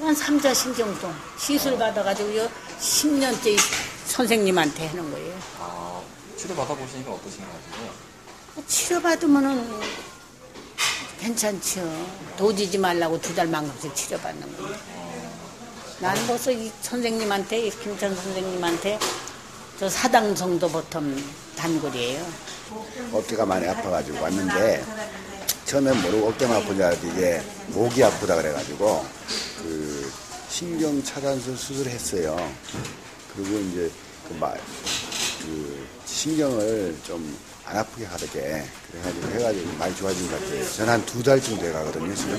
한 삼자신경통 시술 받아가지고요 10년째 선생님한테 하는 거예요. 아, 치료 받아보시니까 어떠신가요? 치료받으면은 괜찮죠. 도지지 말라고 2달 만큼씩 치료받는 거예요. 나는 벌써 이 선생님한테, 김천 선생님한테 저 사당성도 보통 단골이에요. 어깨가 많이 아파가지고 왔는데 처음엔 모르고 어깨만 아프지 않았지 이게 목이 아프다 그래가지고 그 신경 차단술 수술했어요. 그리고 이제 그 신경을 좀 안 아프게 하게 그래가지고 많이 좋아진 것 같아요. 전 한 2달쯤 돼가거든요 지금.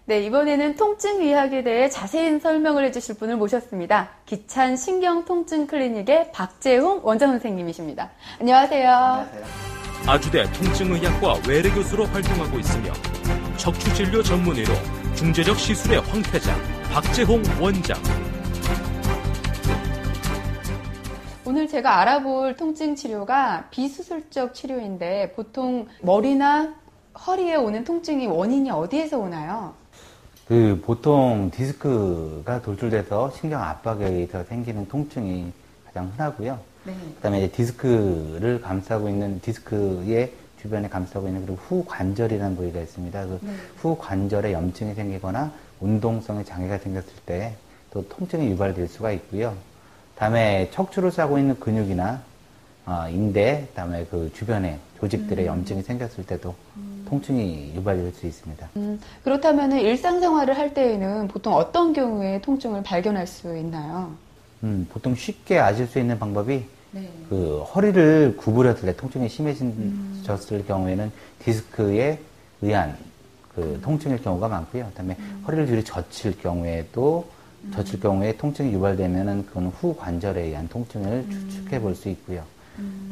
네, 이번에는 통증 의학에 대해 자세히 설명을 해주실 분을 모셨습니다. 기찬 신경통증 클리닉의 박재웅 원장 선생님이십니다. 안녕하세요. 안녕하세요. 아주대 통증의학과 외래 교수로 활동하고 있으며 척추진료 전문의로 중재적 시술의 황태자 박재홍 원장. 오늘 제가 알아볼 통증 치료가 비수술적 치료인데 보통 머리나 허리에 오는 통증이 원인이 어디에서 오나요? 보통 디스크가 돌출돼서 신경 압박에 의해서 생기는 통증이 가장 흔하고요. 네. 그다음에 디스크를 감싸고 있는 디스크의 주변에 감싸고 있는 그리고 후관절이라는 부위가 있습니다. 그 후관절에 염증이 생기거나 운동성의 장애가 생겼을 때 또 통증이 유발될 수가 있고요. 다음에 척추를 싸고 있는 근육이나 인대, 그다음에 그 주변에 조직들에 염증이 생겼을 때도 통증이 유발될 수 있습니다. 그렇다면 일상생활을 할 때에는 보통 어떤 경우에 통증을 발견할 수 있나요? 보통 쉽게 아실 수 있는 방법이 네. 그 허리를 구부렸을 때 통증이 심해졌을 경우에는 디스크에 의한 그 통증일 경우가 많고요. 그다음에 허리를 뒤로 젖힐 경우에도 통증이 유발되면은 그건 후관절에 의한 통증을 추측해 볼 수 있고요.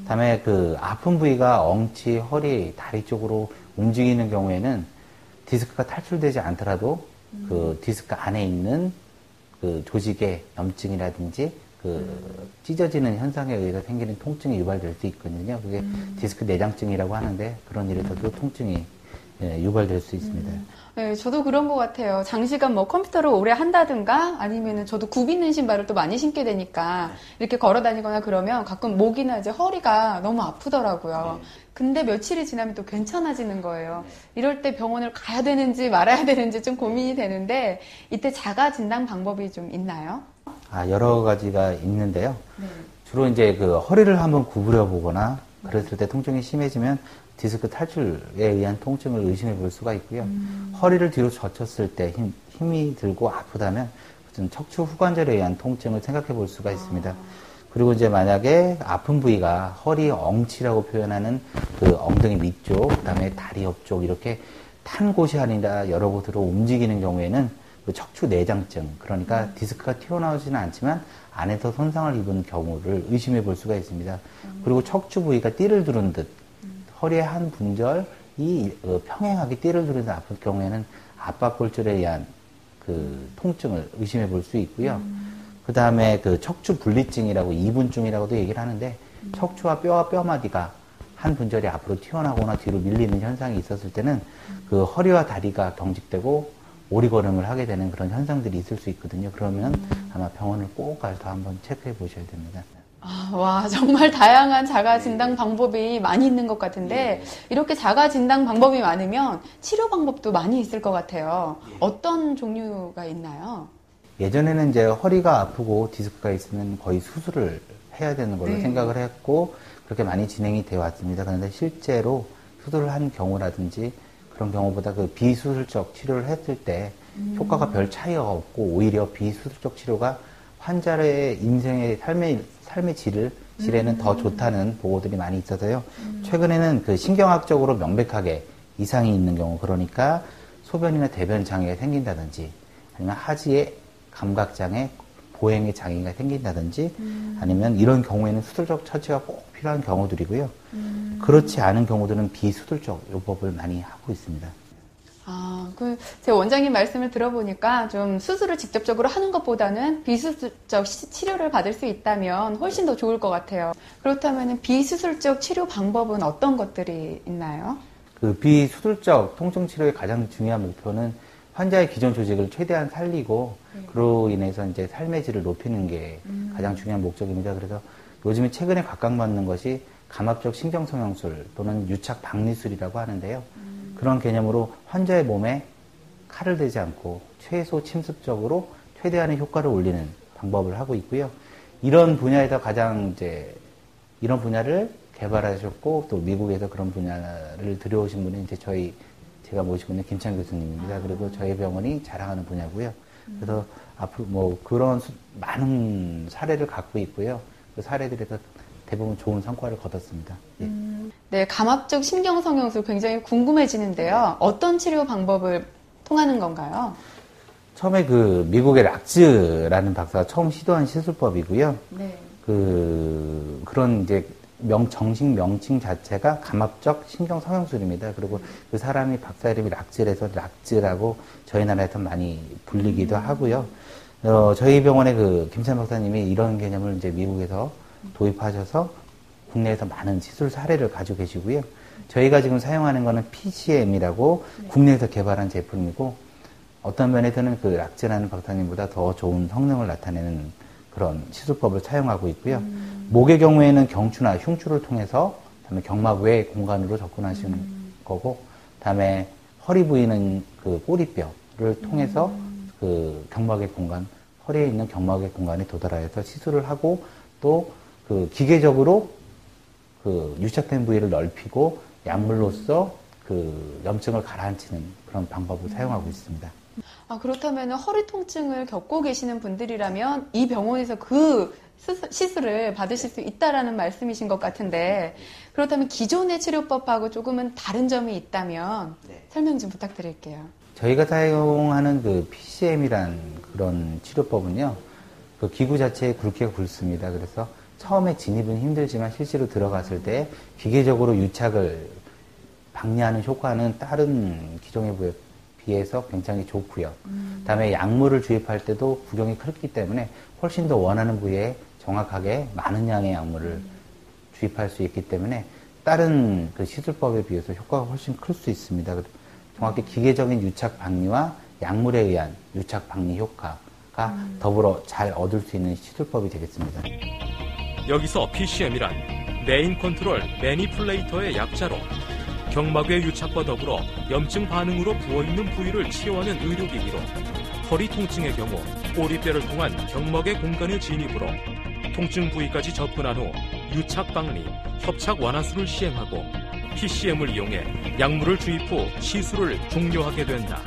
다음에 그 아픈 부위가 엉치, 허리, 다리 쪽으로 움직이는 경우에는 디스크가 탈출되지 않더라도 그 디스크 안에 있는 그 조직의 염증이라든지 그 찢어지는 현상에 의해서 생기는 통증이 유발될 수 있거든요. 그게 디스크 내장증이라고 하는데 그런 일에서도 통증이 유발될 수 있습니다. 네, 저도 그런 것 같아요. 장시간 컴퓨터를 오래 한다든가 아니면은 저도 굽 있는 신발을 또 많이 신게 되니까 이렇게 걸어 다니거나 그러면 가끔 목이나 이제 허리가 너무 아프더라고요. 근데 며칠이 지나면 또 괜찮아지는 거예요. 이럴 때 병원을 가야 되는지 말아야 되는지 좀 고민이 되는데 이때 자가 진단 방법이 좀 있나요? 여러 가지가 있는데요. 네. 주로 이제 그 허리를 한번 구부려 보거나 그랬을 때 통증이 심해지면 디스크 탈출에 의한 통증을 의심해 볼 수가 있고요. 허리를 뒤로 젖혔을 때 힘이 들고 아프다면 척추 후관절에 의한 통증을 생각해 볼 수가 있습니다. 그리고 이제 만약에 아픈 부위가 허리 엉치라고 표현하는 그 엉덩이 밑쪽, 그다음에 다리 옆쪽 이렇게 탄 곳이 아니라 여러 곳으로 움직이는 경우에는 그 척추 내장증, 그러니까 디스크가 튀어나오지는 않지만 안에서 손상을 입은 경우를 의심해 볼 수가 있습니다. 그리고 척추 부위가 띠를 두른 듯 허리의 한 분절이 평행하게 띠를 두른 듯 아플 경우에는 압박골절에 의한 그 통증을 의심해 볼 수 있고요. 그 다음에 그 척추 분리증이라고 이분증이라고도 얘기를 하는데 척추와 뼈와 뼈마디가 한 분절이 앞으로 튀어나오거나 뒤로 밀리는 현상이 있었을 때는 그 허리와 다리가 경직되고 오리걸음을 하게 되는 그런 현상들이 있을 수 있거든요. 그러면 아마 병원을 꼭 가서 한번 체크해 보셔야 됩니다. 와, 정말 다양한 자가 진단 방법이 많이 있는 것 같은데 이렇게 자가 진단 방법이 많으면 치료 방법도 많이 있을 것 같아요. 어떤 종류가 있나요? 예전에는 이제 허리가 아프고 디스크가 있으면 거의 수술을 해야 되는 걸로 생각을 했고 그렇게 많이 진행이 되어 왔습니다. 그런데 실제로 수술을 한 경우라든지 그런 경우보다 그 비수술적 치료를 했을 때 효과가 별 차이가 없고 오히려 비수술적 치료가 환자의 인생의 삶의 질에는 더 좋다는 보고들이 많이 있어서요. 최근에는 그 신경학적으로 명백하게 이상이 있는 경우, 그러니까 소변이나 대변 장애가 생긴다든지 아니면 하지에 감각장애, 보행의 장애가 생긴다든지 아니면 이런 경우에는 수술적 처치가 꼭 필요한 경우들이고요. 그렇지 않은 경우들은 비수술적 요법을 많이 하고 있습니다. 제 원장님 말씀을 들어보니까 좀 수술을 직접적으로 하는 것보다는 비수술적 치료를 받을 수 있다면 훨씬 더 좋을 것 같아요. 그렇다면 비수술적 치료 방법은 어떤 것들이 있나요? 그 비수술적 통증 치료의 가장 중요한 목표는 환자의 기존 조직을 최대한 살리고 그로 인해서 이제 삶의 질을 높이는 게 가장 중요한 목적입니다. 그래서 요즘에 최근에 각광받는 것이 감압적 신경성형술 또는 유착 박리술이라고 하는데요. 그런 개념으로 환자의 몸에 칼을 대지 않고 최소 침습적으로 최대한의 효과를 올리는 방법을 하고 있고요. 이런 분야에서 가장 이제 이런 분야를 개발하셨고 또 미국에서 그런 분야를 들여오신 분이 이제 제가 모시고 있는 김찬 교수님입니다. 그리고 저희 병원이 자랑하는 분야고요. 그래서 앞으로 뭐 그런 많은 사례를 갖고 있고요. 그 사례들에서 대부분 좋은 성과를 거뒀습니다. 예. 네, 감압적 신경성형술 굉장히 궁금해지는데요. 어떤 치료 방법을 통하는 건가요? 처음에 그 미국의 락즈라는 박사가 처음 시도한 시술법이고요. 네. 그런 이제 정식 명칭 자체가 감압적 신경성형술입니다. 그리고 그 사람이 박사 이름이 락즈라서 락즈라고 저희 나라에서 많이 불리기도 하고요. 저희 병원의 그 김찬 박사님이 이런 개념을 이제 미국에서 도입하셔서 국내에서 많은 시술 사례를 가지고 계시고요. 저희가 지금 사용하는 거는 PCM이라고 국내에서 개발한 제품이고 어떤 면에서는 그 락즈라는 박사님보다 더 좋은 성능을 나타내는 그런 시술법을 사용하고 있고요. 목의 경우에는 경추나 흉추를 통해서 그다음에 경막 외 공간으로 접근하시는 거고, 그다음에 허리 부위는 그 꼬리뼈를 통해서 그 경막의 공간, 허리에 있는 경막의 공간에 도달하여서 시술을 하고 또 그 기계적으로 그 유착된 부위를 넓히고 약물로서 그 염증을 가라앉히는 그런 방법을 사용하고 있습니다. 아, 그렇다면 허리 통증을 겪고 계시는 분들이라면 이 병원에서 그 시술을 받으실 수 있다라는 말씀이신 것 같은데, 그렇다면 기존의 치료법하고 조금은 다른 점이 있다면 설명 좀 부탁드릴게요. 저희가 사용하는 그 PCM이란 그런 치료법은요, 그 기구 자체에 굵기가 굵습니다. 그래서 처음에 진입은 힘들지만 실제로 들어갔을 때 기계적으로 유착을 방지하는 효과는 다른 기종에 비해서 굉장히 좋고요. 그다음에 약물을 주입할 때도 구경이 크기 때문에 훨씬 더 원하는 부위에 정확하게 많은 양의 약물을 주입할 수 있기 때문에 다른 그 시술법에 비해서 효과가 훨씬 클 수 있습니다. 정확히 기계적인 유착 방리와 약물에 의한 유착 방리 효과가 더불어 잘 얻을 수 있는 시술법이 되겠습니다. 여기서 PCM이란 메인 컨트롤 매니플레이터의 약자로 경막의 유착과 더불어 염증 반응으로 부어있는 부위를 치료하는 의료기기로 허리 통증의 경우 꼬리뼈를 통한 경막의 공간의 진입으로 통증 부위까지 접근한 후 유착 방리, 협착 완화술을 시행하고 PCM을 이용해 약물을 주입 후 시술을 종료하게 된다.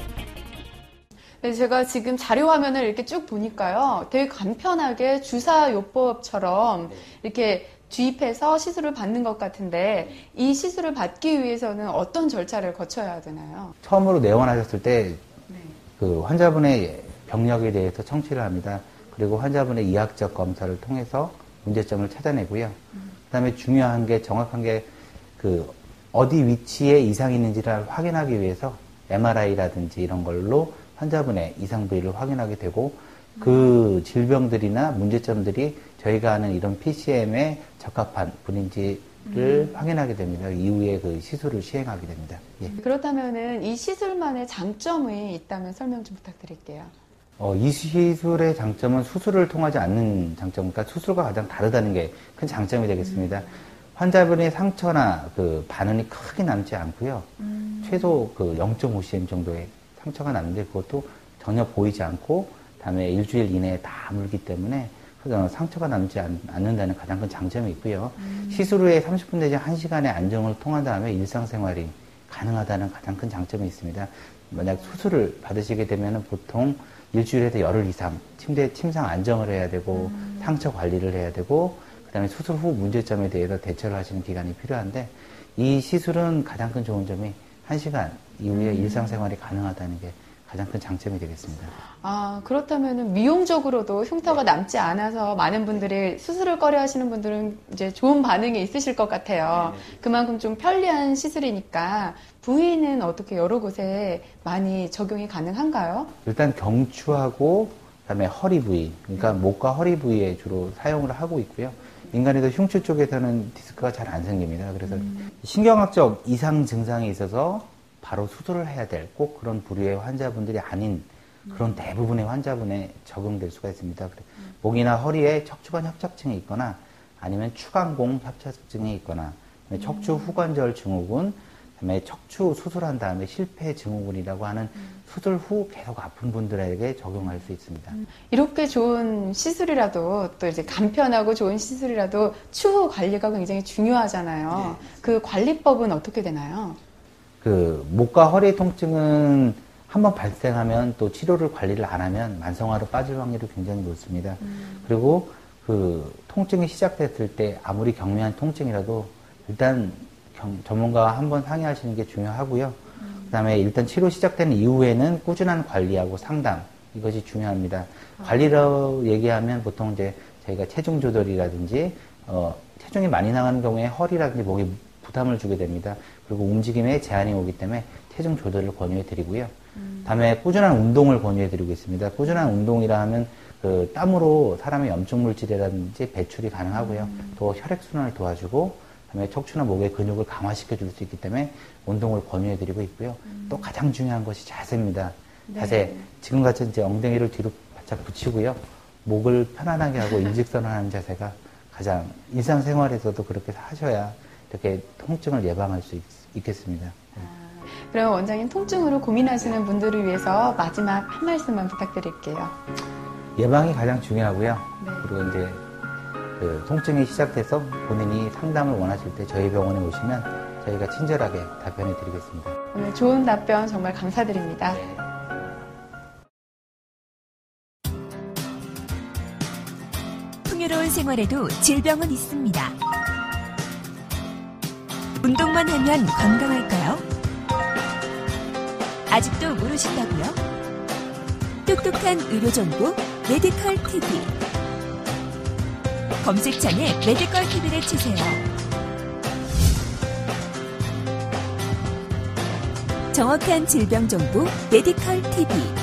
네, 제가 지금 자료 화면을 이렇게 쭉 보니까요. 되게 간편하게 주사요법처럼 이렇게 주입해서 시술을 받는 것 같은데, 이 시술을 받기 위해서는 어떤 절차를 거쳐야 되나요? 처음으로 내원하셨을 때 그 환자분의 병력에 대해서 청취를 합니다. 그리고 환자분의 이학적 검사를 통해서 문제점을 찾아내고요. 그다음에 중요한 게 정확한 게 그 어디 위치에 이상이 있는지를 확인하기 위해서 MRI라든지 이런 걸로 환자분의 이상 부위를 확인하게 되고, 그 질병들이나 문제점들이 저희가 하는 이런 PCM에 적합한 분인지를 확인하게 됩니다. 이후에 그 시술을 시행하게 됩니다. 예. 그렇다면은 이 시술만의 장점이 있다면 설명 좀 부탁드릴게요. 이 시술의 장점은 수술을 통하지 않는 장점, 그러니까 수술과 가장 다르다는 게 큰 장점이 되겠습니다. 환자분의 상처나 그 반응이 크게 남지 않고요. 최소 그 0.5cm 정도의 상처가 남는데 그것도 전혀 보이지 않고 다음에 일주일 이내에 다 아물기 때문에 상처가 남지 않는다는 가장 큰 장점이 있고요. 시술 후에 30분 내지 1시간의 안정을 통한 다음에 일상생활이 가능하다는 가장 큰 장점이 있습니다. 만약 수술을 받으시게 되면 보통 일주일에서 열흘 이상 침대에 침상 안정을 해야 되고 상처 관리를 해야 되고 그다음에 수술 후 문제점에 대해서 대처를 하시는 기간이 필요한데, 이 시술은 가장 큰 좋은 점이 1시간 이후에 일상생활이 가능하다는 게 가장 큰 장점이 되겠습니다. 아, 그렇다면 미용적으로도 흉터가 남지 않아서 많은 분들이 수술을 꺼려 하시는 분들은 이제 좋은 반응이 있으실 것 같아요. 그만큼 좀 편리한 시술이니까 부위는 어떻게 여러 곳에 많이 적용이 가능한가요? 일단 경추하고 그다음에 허리 부위, 그러니까 목과 허리 부위에 주로 사용을 하고 있고요. 인간에도 흉추 쪽에서는 디스크가 잘 안 생깁니다. 그래서 신경학적 이상 증상이 있어서 바로 수술을 해야 될 꼭 그런 부류의 환자분들이 아닌 그런 대부분의 환자분에 적용될 수가 있습니다. 목이나 허리에 척추관 협착증이 있거나 아니면 추간공 협착증이 있거나 척추 후관절 증후군, 그다음에 척추 수술한 다음에 실패 증후군이라고 하는 수술 후 계속 아픈 분들에게 적용할 수 있습니다. 이렇게 좋은 시술이라도 또 이제 간편하고 좋은 시술이라도 추후 관리가 굉장히 중요하잖아요. 그 관리법은 어떻게 되나요? 그 목과 허리 통증은 한번 발생하면 또 치료를 관리를 안 하면 만성화로 빠질 확률이 굉장히 높습니다. 그리고 그 통증이 시작됐을 때 아무리 경미한 통증이라도 일단 전문가와 한번 상의하시는 게 중요하고요. 그다음에 일단 치료 시작된 이후에는 꾸준한 관리하고 상담 이것이 중요합니다. 관리라고 얘기하면 보통 이제 저희가 체중 조절이라든지 체중이 많이 나가는 경우에 허리라든지 목에 부담을 주게 됩니다. 그리고 움직임에 제한이 오기 때문에 체중 조절을 권유해 드리고요. 다음에 꾸준한 운동을 권유해 드리고 있습니다. 꾸준한 운동이라 하면 그 땀으로 사람의 염증 물질이라든지 배출이 가능하고요. 또 혈액순환을 도와주고 그다음에 척추나 목의 근육을 강화시켜 줄 수 있기 때문에 운동을 권유해 드리고 있고요. 또 가장 중요한 것이 자세입니다. 자세. 지금같이 이제 엉덩이를 뒤로 바짝 붙이고요. 목을 편안하게 하고 일직선하는 자세가 가장 일상생활에서도 그렇게 하셔야 이렇게 통증을 예방할 수 있겠습니다. 그럼 원장님 통증으로 고민하시는 분들을 위해서 마지막 한 말씀만 부탁드릴게요. 예방이 가장 중요하고요. 네. 그리고 이제 그 통증이 시작돼서 본인이 상담을 원하실 때 저희 병원에 오시면 저희가 친절하게 답변해 드리겠습니다. 오늘 좋은 답변 정말 감사드립니다. 풍요로운 생활에도 질병은 있습니다. 운동만 하면 건강할까요? 아직도 모르신다고요? 똑똑한 의료정보 메디컬 TV. 검색창에 메디컬 TV를 치세요. 정확한 질병 정보 메디컬 TV.